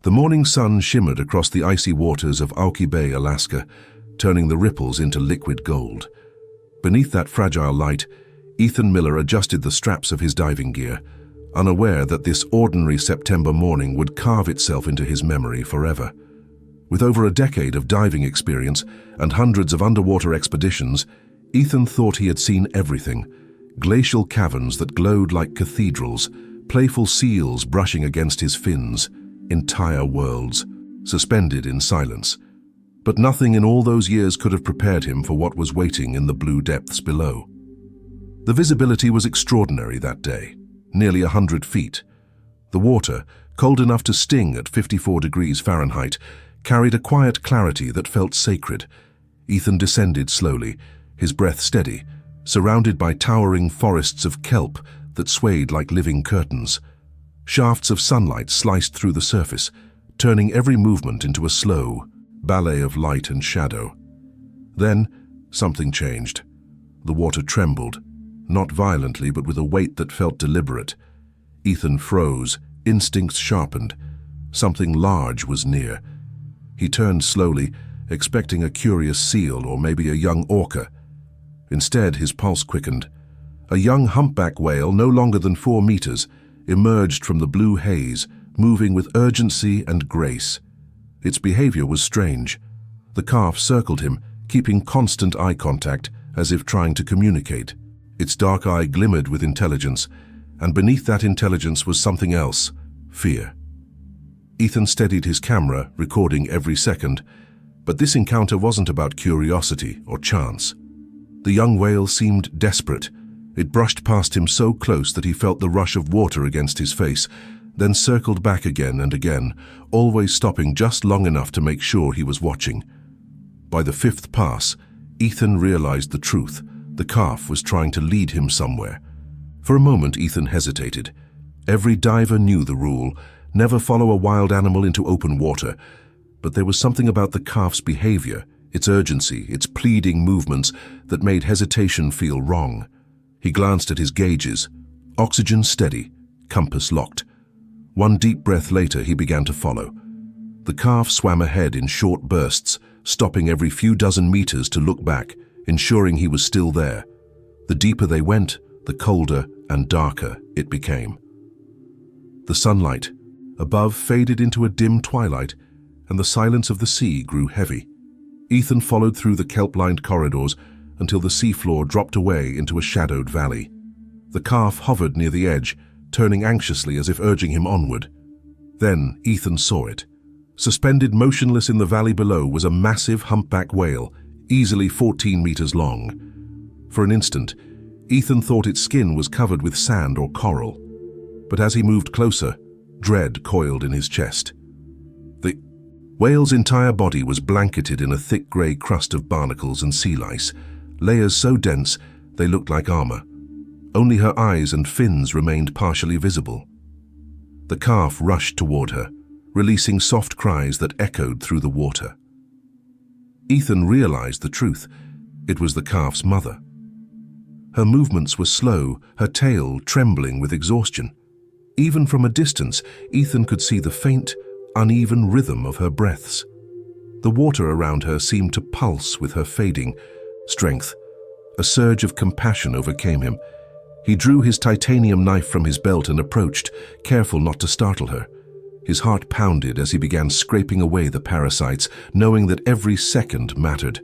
The morning sun shimmered across the icy waters of Aoki Bay, Alaska, turning the ripples into liquid gold. Beneath that fragile light, Ethan Miller adjusted the straps of his diving gear, unaware that this ordinary September morning would carve itself into his memory forever. With over a decade of diving experience and hundreds of underwater expeditions, Ethan thought he had seen everything. Glacial caverns that glowed like cathedrals, playful seals brushing against his fins, entire worlds, suspended in silence. But nothing in all those years could have prepared him for what was waiting in the blue depths below. The visibility was extraordinary that day, nearly 100 feet. The water, cold enough to sting at 54 degrees Fahrenheit, carried a quiet clarity that felt sacred. Ethan descended slowly, his breath steady, surrounded by towering forests of kelp that swayed like living curtains. Shafts of sunlight sliced through the surface, turning every movement into a slow ballet of light and shadow. Then, something changed. The water trembled, not violently but with a weight that felt deliberate. Ethan froze, instincts sharpened. Something large was near. He turned slowly, expecting a curious seal or maybe a young orca. Instead, his pulse quickened. A young humpback whale, no longer than 4 meters, emerged from the blue haze, moving with urgency and grace. Its behavior was strange. The calf circled him, keeping constant eye contact, as if trying to communicate. Its dark eye glimmered with intelligence, and beneath that intelligence was something else: fear. Ethan steadied his camera, recording every second, but this encounter wasn't about curiosity or chance. The young whale seemed desperate. It brushed past him so close that he felt the rush of water against his face, then circled back again and again, always stopping just long enough to make sure he was watching. By the 5th pass, Ethan realized the truth. The calf was trying to lead him somewhere. For a moment, Ethan hesitated. Every diver knew the rule: never follow a wild animal into open water. But there was something about the calf's behavior, its urgency, its pleading movements, that made hesitation feel wrong. He glanced at his gauges. Oxygen steady, compass locked. One deep breath later, he began to follow. The calf swam ahead in short bursts, stopping every few dozen meters to look back, ensuring he was still there. The deeper they went, the colder and darker it became. The sunlight above faded into a dim twilight, and the silence of the sea grew heavy. Ethan followed through the kelp-lined corridors until the seafloor dropped away into a shadowed valley. The calf hovered near the edge, turning anxiously as if urging him onward. Then Ethan saw it. Suspended motionless in the valley below was a massive humpback whale, easily 14 meters long. For an instant, Ethan thought its skin was covered with sand or coral. But as he moved closer, dread coiled in his chest. The whale's entire body was blanketed in a thick grey crust of barnacles and sea lice, layers so dense they looked like armor. Only her eyes and fins remained partially visible. The calf rushed toward her, releasing soft cries that echoed through the water. Ethan realized the truth. It was the calf's mother. Her movements were slow, her tail trembling with exhaustion. Even from a distance, Ethan could see the faint, uneven rhythm of her breaths. The water around her seemed to pulse with her fading strength. A surge of compassion overcame him. He drew his titanium knife from his belt and approached, careful not to startle her. His heart pounded as he began scraping away the parasites, knowing that every second mattered.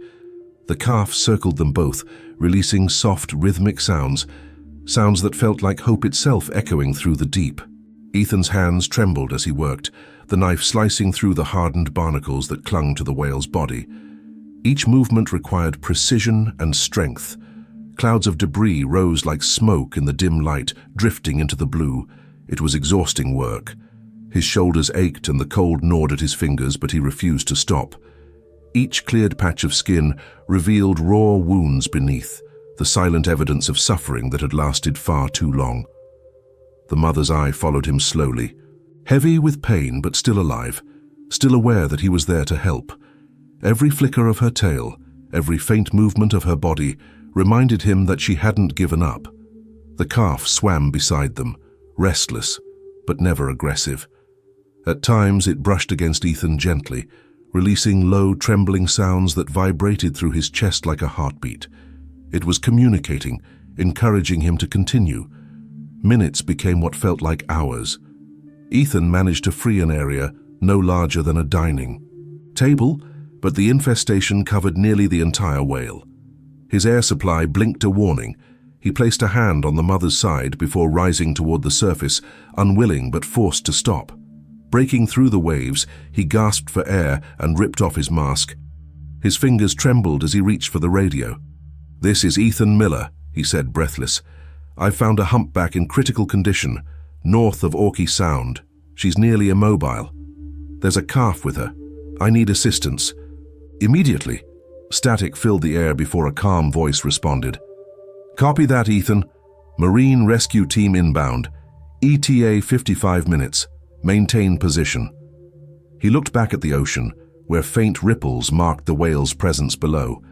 The calf circled them both, releasing soft, rhythmic sounds that felt like hope itself echoing through the deep. Ethan's hands trembled as he worked, the knife slicing through the hardened barnacles that clung to the whale's body. Each movement required precision and strength. Clouds of debris rose like smoke in the dim light, drifting into the blue. It was exhausting work. His shoulders ached and the cold gnawed at his fingers, but he refused to stop. Each cleared patch of skin revealed raw wounds beneath, the silent evidence of suffering that had lasted far too long. The mother's eye followed him slowly, heavy with pain but still alive, still aware that he was there to help. Every flicker of her tail, every faint movement of her body reminded him that she hadn't given up. The calf swam beside them, restless but never aggressive. At times it brushed against Ethan gently, releasing low, trembling sounds that vibrated through his chest like a heartbeat. It was communicating, encouraging him to continue. Minutes became what felt like hours. Ethan managed to free an area no larger than a dining table, but the infestation covered nearly the entire whale. His air supply blinked a warning. He placed a hand on the mother's side before rising toward the surface, unwilling but forced to stop. Breaking through the waves, he gasped for air and ripped off his mask. His fingers trembled as he reached for the radio. "This is Ethan Miller," he said, breathless. "I've found a humpback in critical condition, north of Orkney Sound. She's nearly immobile. There's a calf with her. I need assistance." Immediately, static filled the air before a calm voice responded. "Copy that, Ethan. Marine Rescue Team inbound. ETA 55 minutes. Maintain position." He looked back at the ocean, where faint ripples marked the whale's presence below.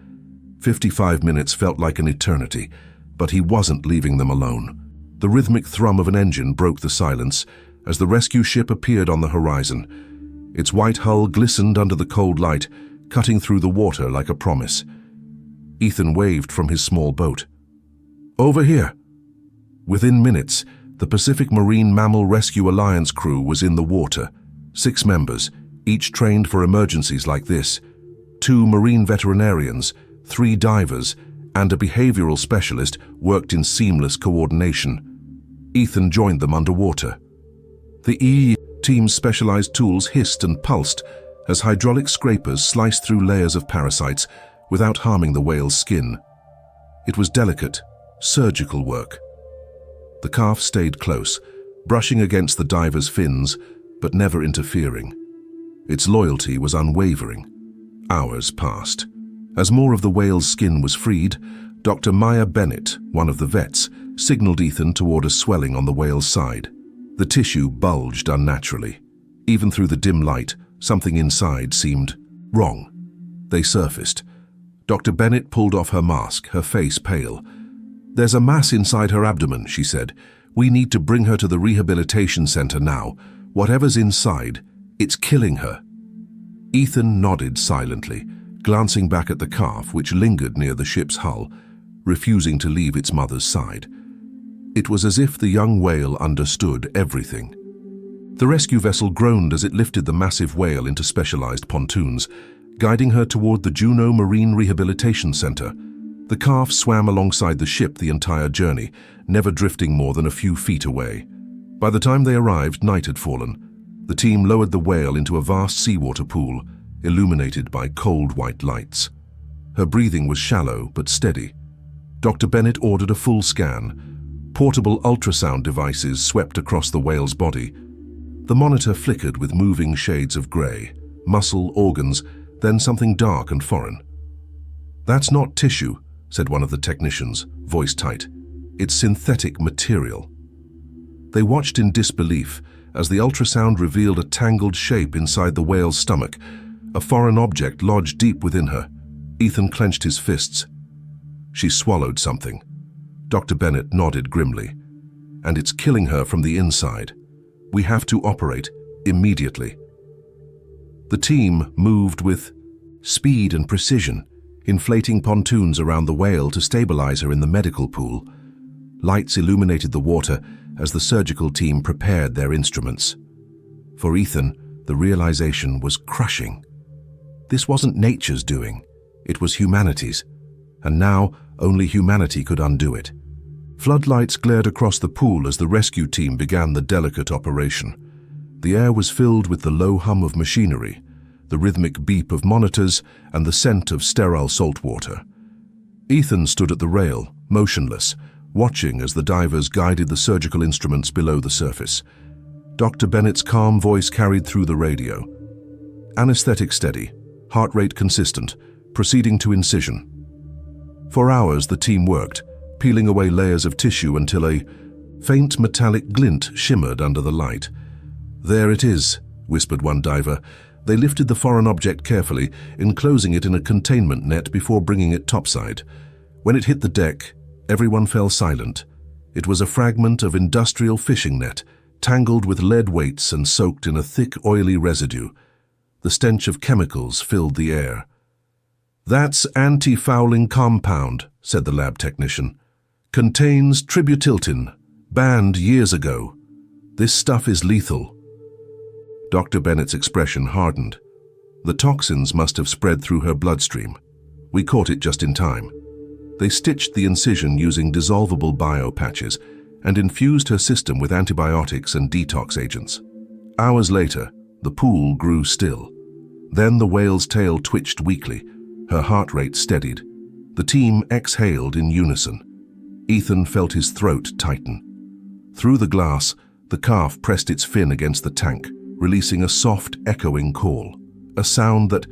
55 minutes felt like an eternity, but he wasn't leaving them alone. The rhythmic thrum of an engine broke the silence as the rescue ship appeared on the horizon. Its white hull glistened under the cold light, cutting through the water like a promise. Ethan waved from his small boat. "Over here." Within minutes, the Pacific Marine Mammal Rescue Alliance crew was in the water. 6 members, each trained for emergencies like this. 2 marine veterinarians, 3 divers, and a behavioral specialist worked in seamless coordination. Ethan joined them underwater. The team's specialized tools hissed and pulsed as hydraulic scrapers sliced through layers of parasites without harming the whale's skin. It was delicate, surgical work. The calf stayed close, brushing against the diver's fins, but never interfering. Its loyalty was unwavering. Hours passed. As more of the whale's skin was freed, Dr. Maya Bennett, one of the vets, signaled Ethan toward a swelling on the whale's side. The tissue bulged unnaturally. Even through the dim light, something inside seemed wrong. They surfaced. Dr. Bennett pulled off her mask, her face pale. "There's a mass inside her abdomen," she said. "We need to bring her to the rehabilitation center now. Whatever's inside, it's killing her." Ethan nodded silently, glancing back at the calf which lingered near the ship's hull, refusing to leave its mother's side. It was as if the young whale understood everything. The rescue vessel groaned as it lifted the massive whale into specialized pontoons, guiding her toward the Juneau Marine Rehabilitation Center. The calf swam alongside the ship the entire journey, never drifting more than a few feet away. By the time they arrived, night had fallen. The team lowered the whale into a vast seawater pool, illuminated by cold white lights. Her breathing was shallow but steady. Dr. Bennett ordered a full scan. Portable ultrasound devices swept across the whale's body. The monitor flickered with moving shades of gray, muscle, organs, then something dark and foreign. "That's not tissue," said one of the technicians, voice tight. "It's synthetic material." They watched in disbelief as the ultrasound revealed a tangled shape inside the whale's stomach, a foreign object lodged deep within her. Ethan clenched his fists. She swallowed something. Dr. Bennett nodded grimly. "And it's killing her from the inside. We have to operate immediately." The team moved with speed and precision, inflating pontoons around the whale to stabilize her in the medical pool. Lights illuminated the water as the surgical team prepared their instruments. For Ethan, the realization was crushing. This wasn't nature's doing, it was humanity's, and now only humanity could undo it. Floodlights glared across the pool as the rescue team began the delicate operation. The air was filled with the low hum of machinery, the rhythmic beep of monitors, and the scent of sterile salt water. Ethan stood at the rail, motionless, watching as the divers guided the surgical instruments below the surface. Dr. Bennett's calm voice carried through the radio. Anesthetic steady, heart rate consistent, proceeding to incision. For hours the team worked, peeling away layers of tissue until a faint metallic glint shimmered under the light. "There it is," whispered one diver. They lifted the foreign object carefully, enclosing it in a containment net before bringing it topside. When it hit the deck, everyone fell silent. It was a fragment of industrial fishing net, tangled with lead weights and soaked in a thick, oily residue. The stench of chemicals filled the air. "That's anti-fouling compound," said the lab technician. "Contains tributyltin, banned years ago. This stuff is lethal." Dr. Bennett's expression hardened. The toxins must have spread through her bloodstream. We caught it just in time. They stitched the incision using dissolvable biopatches and infused her system with antibiotics and detox agents. Hours later, the pool grew still. Then the whale's tail twitched weakly. Her heart rate steadied. The team exhaled in unison. Ethan felt his throat tighten. Through the glass, the calf pressed its fin against the tank, releasing a soft, echoing call, a sound that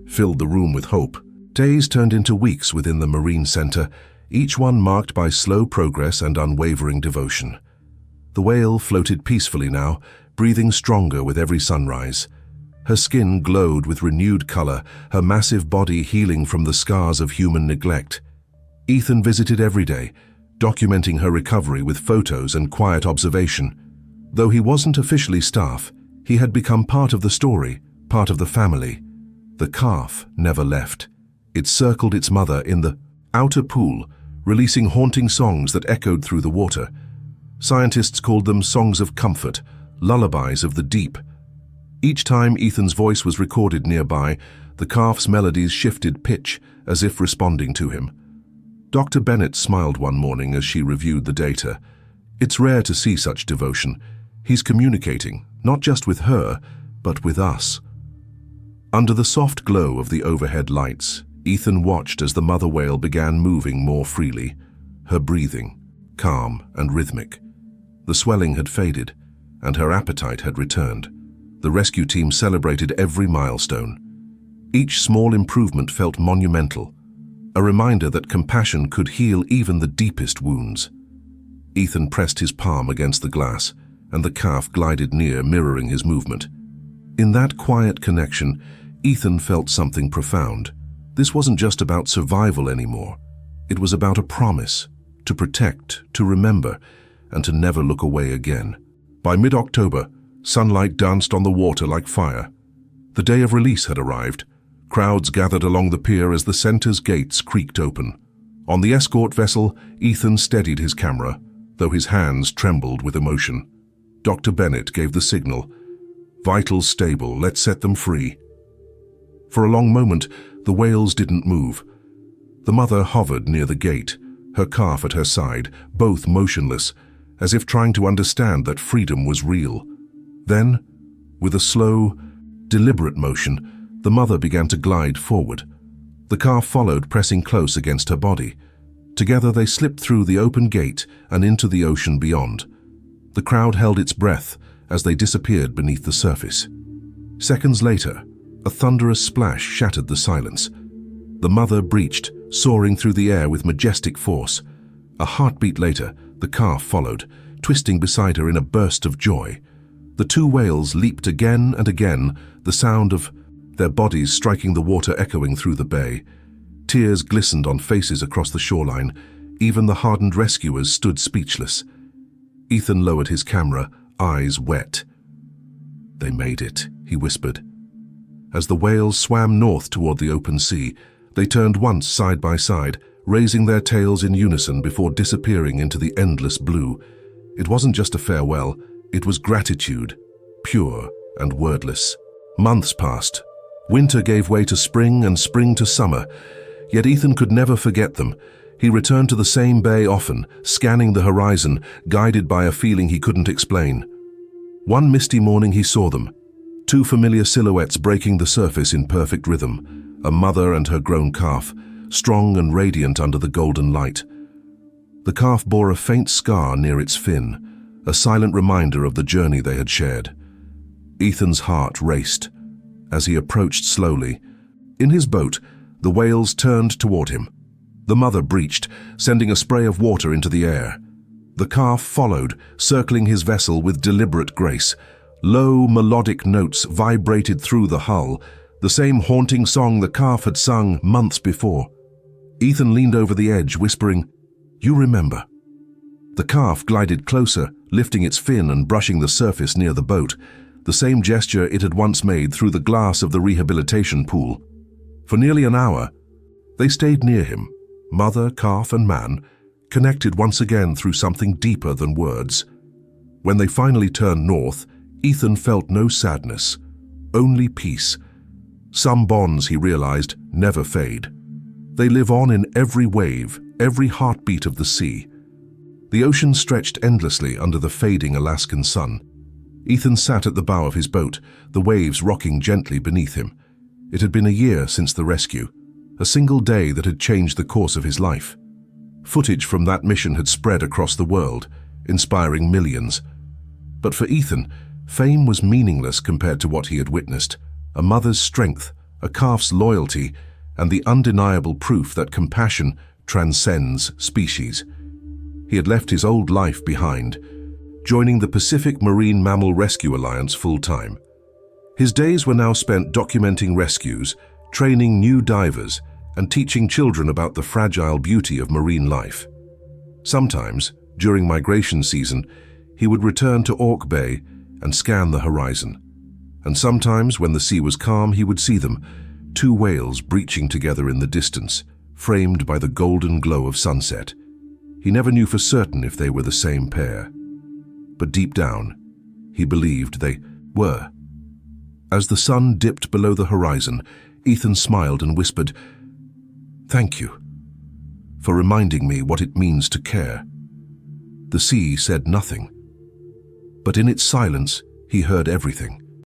filled the room with hope. Days turned into weeks within the Marine Center, each one marked by slow progress and unwavering devotion. The whale floated peacefully now, breathing stronger with every sunrise. Her skin glowed with renewed color, her massive body healing from the scars of human neglect. Ethan visited every day, documenting her recovery with photos and quiet observation. Though he wasn't officially staff, he had become part of the story, part of the family. The calf never left. It circled its mother in the outer pool, releasing haunting songs that echoed through the water. Scientists called them songs of comfort, lullabies of the deep. Each time Ethan's voice was recorded nearby, the calf's melodies shifted pitch, as if responding to him. Dr. Bennett smiled one morning as she reviewed the data. "It's rare to see such devotion. He's communicating, not just with her, but with us." Under the soft glow of the overhead lights, Ethan watched as the mother whale began moving more freely, her breathing calm and rhythmic. The swelling had faded, and her appetite had returned. The rescue team celebrated every milestone. Each small improvement felt monumental, a reminder that compassion could heal even the deepest wounds. Ethan pressed his palm against the glass, and the calf glided near, mirroring his movement. In that quiet connection, Ethan felt something profound. This wasn't just about survival anymore. It was about a promise, to protect, to remember, and to never look away again. By mid-October, sunlight danced on the water like fire. The day of release had arrived. Crowds gathered along the pier as the center's gates creaked open. On the escort vessel, Ethan steadied his camera, though his hands trembled with emotion. Dr. Bennett gave the signal. "Vitals stable, let's set them free." For a long moment, the whales didn't move. The mother hovered near the gate, her calf at her side, both motionless, as if trying to understand that freedom was real. Then, with a slow, deliberate motion, the mother began to glide forward. The calf followed, pressing close against her body. Together they slipped through the open gate and into the ocean beyond. The crowd held its breath as they disappeared beneath the surface. Seconds later, a thunderous splash shattered the silence. The mother breached, soaring through the air with majestic force. A heartbeat later, the calf followed, twisting beside her in a burst of joy. The two whales leaped again and again, the sound of their bodies striking the water echoing through the bay. Tears glistened on faces across the shoreline. Even the hardened rescuers stood speechless. Ethan lowered his camera, eyes wet. "They made it," he whispered. As the whales swam north toward the open sea, they turned once side by side, raising their tails in unison before disappearing into the endless blue. It wasn't just a farewell, it was gratitude, pure and wordless. Months passed. Winter gave way to spring and spring to summer, yet Ethan could never forget them. He returned to the same bay often, scanning the horizon, guided by a feeling he couldn't explain. One misty morning he saw them, two familiar silhouettes breaking the surface in perfect rhythm, a mother and her grown calf, strong and radiant under the golden light. The calf bore a faint scar near its fin, a silent reminder of the journey they had shared. Ethan's heart raced. As he approached slowly, in his boat, the whales turned toward him. The mother breached, sending a spray of water into the air. The calf followed, circling his vessel with deliberate grace. Low, melodic notes vibrated through the hull, the same haunting song the calf had sung months before. Ethan leaned over the edge, whispering, "You remember." The calf glided closer, lifting its fin and brushing the surface near the boat, the same gesture it had once made through the glass of the rehabilitation pool. For nearly an hour, they stayed near him, mother, calf, and man, connected once again through something deeper than words. When they finally turned north, Ethan felt no sadness, only peace. Some bonds, he realized, never fade. They live on in every wave, every heartbeat of the sea. The ocean stretched endlessly under the fading Alaskan sun. Ethan sat at the bow of his boat, the waves rocking gently beneath him. It had been a year since the rescue, a single day that had changed the course of his life. Footage from that mission had spread across the world, inspiring millions. But for Ethan, fame was meaningless compared to what he had witnessed: a mother's strength, a calf's loyalty, and the undeniable proof that compassion transcends species. He had left his old life behind, joining the Pacific Marine Mammal Rescue Alliance full-time. His days were now spent documenting rescues, training new divers, and teaching children about the fragile beauty of marine life. Sometimes, during migration season, he would return to Ork Bay and scan the horizon. And sometimes, when the sea was calm, he would see them, two whales breaching together in the distance, framed by the golden glow of sunset. He never knew for certain if they were the same pair. But deep down, he believed they were. As the sun dipped below the horizon, Ethan smiled and whispered, "Thank you for reminding me what it means to care." The sea said nothing, but in its silence, he heard everything.